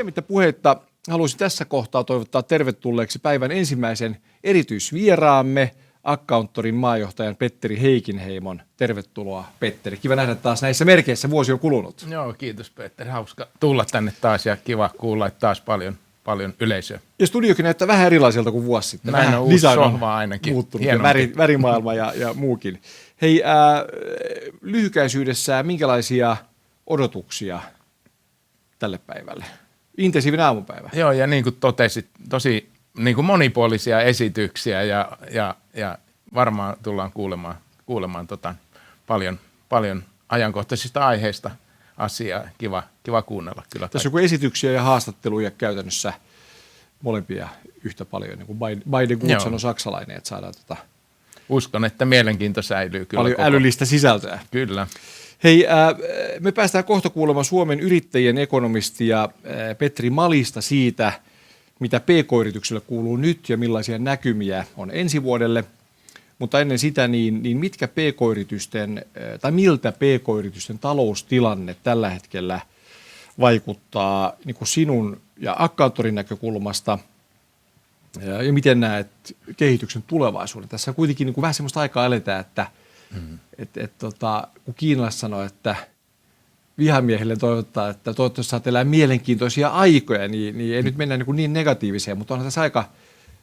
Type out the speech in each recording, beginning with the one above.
Pidemmittä puheitta haluaisin tässä kohtaa toivottaa tervetulleeksi päivän ensimmäisen erityisvieraamme, Accountorin maajohtajan Petteri Heikinheimon. Tervetuloa, Petteri. Kiva nähdä taas näissä merkeissä. Vuosi on kulunut. Joo, kiitos Petteri. Hauska tulla tänne taas ja kiva kuulla, että taas paljon yleisöä. Ja studiokin näyttää vähän erilaiselta kuin vuosi sitten. Näin on uusi sohva ainakin. Muuttunut ja värimaailma ja muukin. Hei, lyhykäisyydessä minkälaisia odotuksia tälle päivälle? Intensiivinen aamupäivä. Joo, ja niin kuin totesit, tosi niin kuin monipuolisia esityksiä ja varmaan tullaan kuulemaan paljon ajankohtaisista aiheista asiaa. Kiva kuunnella kyllä. Tässä on esityksiä ja haastatteluja käytännössä molempia yhtä paljon, niin kuin by the good sanoi saksalainen, että saadaan Uskon, että mielenkiinto säilyy kyllä. Paljon älyllistä sisältöä. Kyllä. Hei, me päästään kohta kuulemaan Suomen yrittäjien ekonomistia Petri Malista siitä, mitä PK-yrityksille kuuluu nyt ja millaisia näkymiä on ensi vuodelle. Mutta ennen sitä, niin mitkä PK-yritysten, tai miltä PK-yritysten taloustilanne tällä hetkellä vaikuttaa niin kuin sinun ja Accountorin näkökulmasta, ja miten näet kehityksen tulevaisuuden? Tässä kuitenkin niin kuin vähän sellaista aikaa eletään, että kun kiinalaiset sanoo, että vihamiehille toivottaa, että toivottavasti saat elää mielenkiintoisia aikoja, niin ei nyt mennä niin negatiiviseen, mutta onhan tässä aika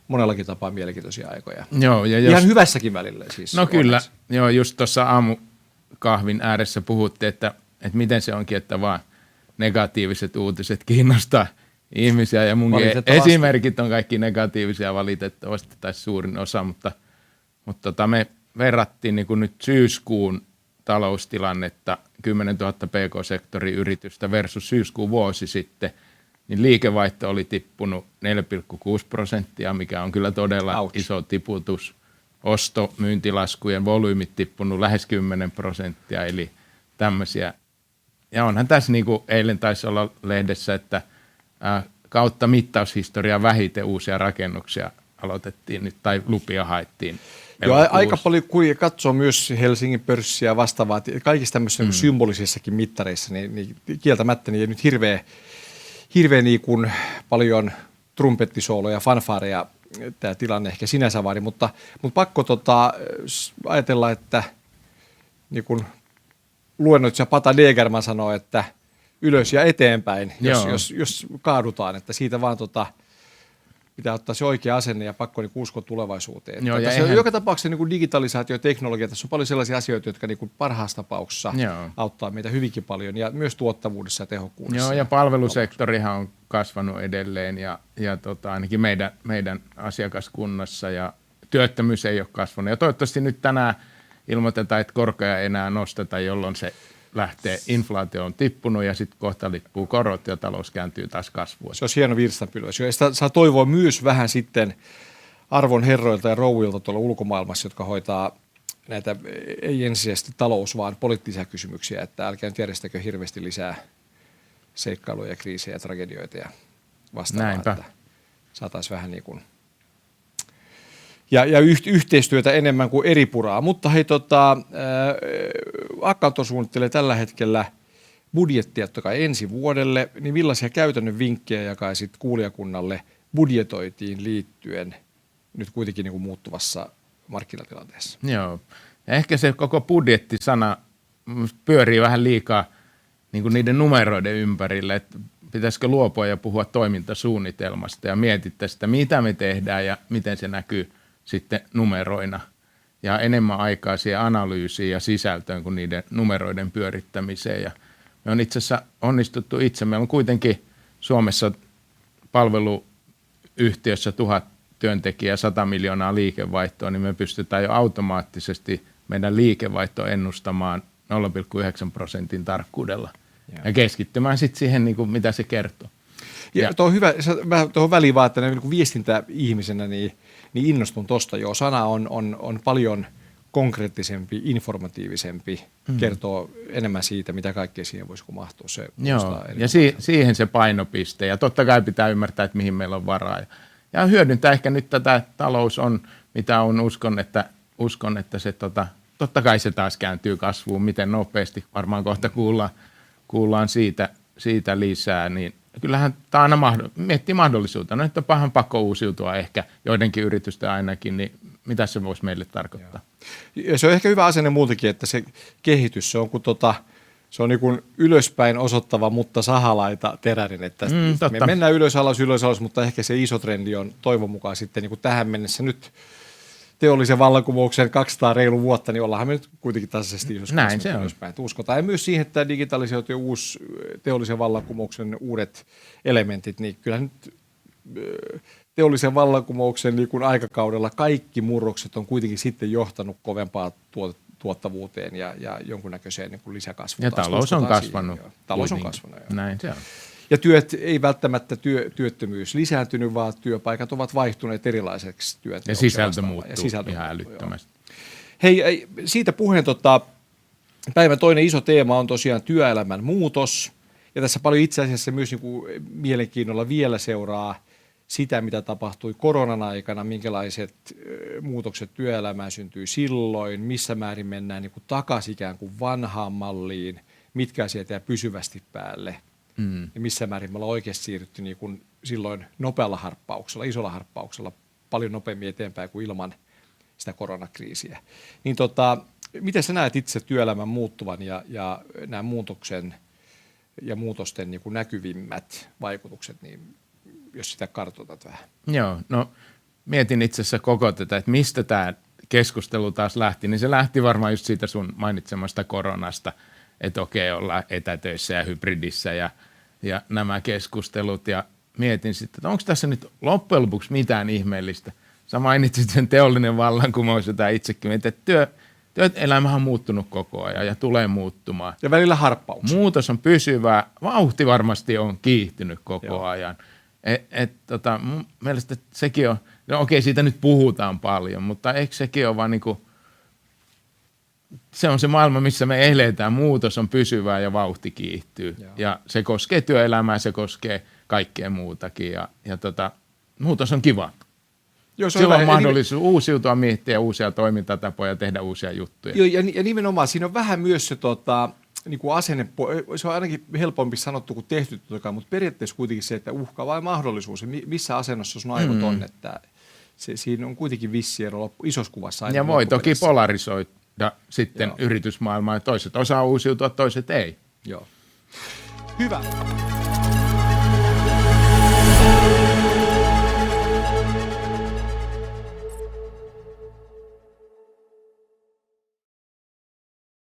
monellakin tapaa mielenkiintoisia aikoja. Joo, ja ihan hyvässäkin välillä siis. No kyllä, joo, just tuossa aamukahvin ääressä puhuttiin, että miten se onkin, että vaan negatiiviset uutiset kiinnostaa ihmisiä, ja munkin esimerkit on kaikki negatiivisia valitettavasti, tai suurin osa, mutta me verrattiin niin kuin nyt syyskuun taloustilannetta 10 000 pk-sektorin yritystä versus syyskuun vuosi sitten, niin liikevaihto oli tippunut 4,6%, mikä on kyllä todella iso tiputus. Myyntilaskujen volyymit tippunut lähes 10%, eli tämmöisiä. Ja onhan tässä, niin kuin eilen taisi olla lehdessä, että kautta mittaushistoria vähiten uusia rakennuksia aloitettiin nyt, tai lupia haettiin. Joo, aika paljon kun katsoo myös Helsingin pörssiä vastaavaa, kaikissa tämmöisissä symbolisissakin mittareissa, niin kieltämättä niin ei nyt hirveän niin kuin paljon trumpettisooloja, fanfaareja tämä tilanne ehkä sinänsä vaadi, mutta pakko ajatella, että niin kuin luennoitsija Pata Degerman sanoo, että ylös ja eteenpäin, jos kaadutaan, että siitä vaan pitää ottaa se oikea asenne ja pakko niin uskoa tulevaisuuteen. Joo, joka tapauksessa niin digitalisaatio ja teknologia, tässä on paljon sellaisia asioita, jotka niin parhaassa tapauksessa auttaa meitä hyvinkin paljon ja myös tuottavuudessa ja tehokkuudessa. Joo, ja palvelusektorihan on kasvanut edelleen ja ainakin meidän asiakaskunnassa ja työttömyys ei ole kasvanut. Ja toivottavasti nyt tänään ilmoitetaan, että korkoja ei enää nosteta, jolloin se lähtee, inflaatio on tippunut ja sitten kohta lippuu korot ja talous kääntyy taas kasvuun. Se on hieno virstanpylväs. Ja sitä saa toivoa myös vähän sitten arvon herroilta ja rouvilta tuolla ulkomaailmassa, jotka hoitaa näitä ei ensisijaisesti talous, vaan poliittisia kysymyksiä, että älkää nyt järjestäkö hirveästi lisää seikkailuja, kriisejä ja tragedioita ja vastaavaa, että saataisiin vähän niin kuin ja yhteistyötä enemmän kuin eri puraa. Mutta hei, Accountor suunnittelee tällä hetkellä budjettia totta kai ensi vuodelle, niin millaisia käytännön vinkkejä jakaisit kuulijakunnalle budjetoitiin liittyen nyt kuitenkin niin kuin muuttuvassa markkinatilanteessa? Joo, ja ehkä se koko budjettisana pyörii vähän liikaa niin kuin niiden numeroiden ympärille, että pitäisikö luopua ja puhua toimintasuunnitelmasta ja mietittäisiin sitä, mitä me tehdään ja miten se näkyy sitten numeroina ja enemmän aikaa siihen analyysiin ja sisältöön kuin niiden numeroiden pyörittämiseen. Ja me on itse asiassa onnistuttu itse. Meillä on kuitenkin Suomessa palveluyhtiössä 1000 työntekijää, 100 miljoonaa liikevaihtoa, niin me pystytään jo automaattisesti meidän liikevaihto ennustamaan 0,9% tarkkuudella ja keskittymään sitten siihen, niin kuin mitä se kertoo. Ja tuo on hyvä, tuohon väliin vaan, että niin viestintäihmisenä niin innostun tuosta jo. Sana on paljon konkreettisempi, informatiivisempi, kertoo enemmän siitä, mitä kaikkea siihen voisi mahtua. Joo, ja siihen se painopiste. Ja totta kai pitää ymmärtää, että mihin meillä on varaa. Ja hyödyntää ehkä nyt tätä talous on, mitä on, uskon, että se totta kai se taas kääntyy kasvuun. Miten nopeasti, varmaan kohta kuullaan siitä lisää, niin kyllähän tämä aina miettii mahdollisuutta. No, että on pahan pakko uusiutua ehkä joidenkin yritysten ainakin, niin mitä se voisi meille tarkoittaa? Ja se on ehkä hyvä asenne muutenkin, että se kehitys, se on kun se on niin kuin ylöspäin osoittava, mutta sahalaita teräinen, että me mennään ylös alas, mutta ehkä se iso trendi on toivon mukaan sitten niin kuin tähän mennessä nyt teollisen vallankumouksen 200 reilu vuotta, niin ollaanhan me nyt kuitenkin tasaisesti ylöspäin. Uskotaan ja myös siihen, että digitalisaatio ja uusi teollisen vallankumouksen uudet elementit, niin kyllä nyt teollisen vallankumouksen niin kuin aikakaudella kaikki murrokset on kuitenkin sitten johtanut kovempaa tuottavuuteen ja jonkunnäköiseen niin kuin lisäkasvuun. Ja talous on kasvanut. Talous on kasvanut, joo. Näin se on. Ja ei välttämättä työttömyys lisääntynyt, vaan työpaikat ovat vaihtuneet erilaiseksi työnteoksi. Ja sisältö muuttuu ihan älyttömästi. Hei, siitä puheen päivän toinen iso teema on tosiaan työelämän muutos. Ja tässä paljon itse asiassa myös niin kuin mielenkiinnolla vielä seuraa sitä, mitä tapahtui koronan aikana, minkälaiset muutokset työelämään syntyi silloin, missä määrin mennään niin kuin takaisin ikään kuin vanhaan malliin, mitkä asiat jää pysyvästi päälle. Ja missä määrin me ollaan oikeasti siirrytty niin kuin silloin nopealla harppauksella, isolla harppauksella, paljon nopeammin eteenpäin kuin ilman sitä koronakriisiä. Niin miten sä näet itse työelämän muuttuvan ja nämä muutoksen ja muutosten niin kuin näkyvimmät vaikutukset, niin jos sitä kartoitat vähän? Joo, no mietin itse asiassa koko tätä, että mistä tämä keskustelu taas lähti, niin se lähti varmaan just siitä sun mainitsemasta koronasta, että okei, ollaan etätöissä ja hybridissä ja nämä keskustelut ja mietin sitten, että onko tässä nyt loppujen lopuksi mitään ihmeellistä. Sä mainitsit sen teollinen vallankumous, jota itsekin mietin, että työelämähän on muuttunut koko ajan ja tulee muuttumaan. Ja välillä harppauksia. Muutos on pysyvää, vauhti varmasti on kiihtynyt koko ajan. Mun mielestä sekin on, no okei, siitä nyt puhutaan paljon, mutta eikö sekin ole vaan niinku, se on se maailma, missä me eletään. Muutos on pysyvää ja vauhti kiihtyy. Joo. Ja se koskee työelämää, se koskee kaikkea muutakin. Ja muutos on kiva. Silloin on mahdollisuus uusiutua, miettiä uusia toimintatapoja, tehdä uusia juttuja. Joo, ja nimenomaan siinä on vähän myös se niin kuin asenne, se on ainakin helpompi sanottu kuin tehty, mutta periaatteessa kuitenkin se, että uhka vai mahdollisuus, missä asennossa sun aivot on, että siinä on kuitenkin vissi ero isossa kuvassa. Ja voi toki polarisoida sitten yritysmaailmaa, toiset osaa uusiutua, toiset ei. Joo. Hyvä.